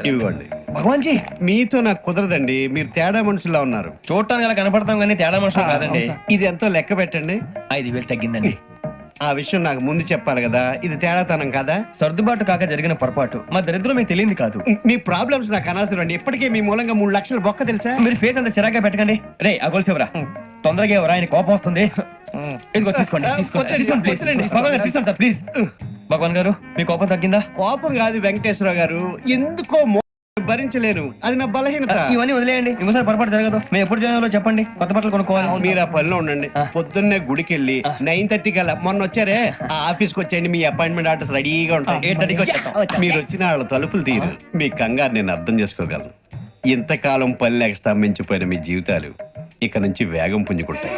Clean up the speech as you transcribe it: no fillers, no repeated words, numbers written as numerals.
ఇవ్వండి. భగవాన్ జీ, మీతో నాకు కుదరదండి, మీరు తేడా మనుషులా ఉన్నారు. చూడటానికి అలా కనపడతాం కానీ తేడా మనుషులు కాదండి. ఇది ఎంతో లెక్క పెట్టండి. 5,000 తగ్గిందండి. ఆ విషయం నాకు ముందు చెప్పాలి కదా, ఇది తేడాతనం కదా. సర్దుబాటు కాక జరిగిన పొరపాటు, మా దరిద్రం మీకు తెలియంది కాదు. మీ ప్రాబ్లమ్స్ నాకు అనవసరం అండి. ఇప్పటికే మీ మూలంగా 3 లక్షల బొక్క తెలుసా. మీరు ఫేస్ అంత చిరాగ్గా పెట్టకండి. రే ఆ గొలుసేవరా, తొందరగా ఎవరా, ఆయన కోపం వస్తుంది. ఇదిగో తీసుకోండి, తీసుకోండి ప్లీజ్. భగవాన్ గారు తీసుకోండి సార్ ప్లీజ్. భగవాన్ గారు మీ కోపం తగ్గిందా? కోపం కాదు వెంకటేశ్వర గారు, ఎందుకో భరించలేను, అది నా బలహీనత. ఇవన్నీ వదిలేయండి, ఇంకోసారి పొరపాటు జరగదు. మేము ఎప్పుడు జాయిన్ చెప్పండి, కొత్త బట్టలు కొనుక్కోవాలి. మీరు ఆ పనిలో ఉండండి. పొద్దున్నే గుడికి వెళ్ళి 9:30 కల్లా, మొన్న వచ్చారే ఆ ఆఫీస్కి వచ్చేయండి. మీ అపాయింట్మెంట్ ఆర్డర్స్ రెడీగా ఉంటాయి. 8:30కి వచ్చేస్తాం. మీరు వచ్చిన వాళ్ళ తలుపులు తీరు. మీ కంగారు నేను అర్థం చేసుకోగలను. ఇంతకాలం పని లేక స్తంభించిపోయిన మీ జీవితాలు ఇక నుంచి వేగం పుంజుకుంటాయి.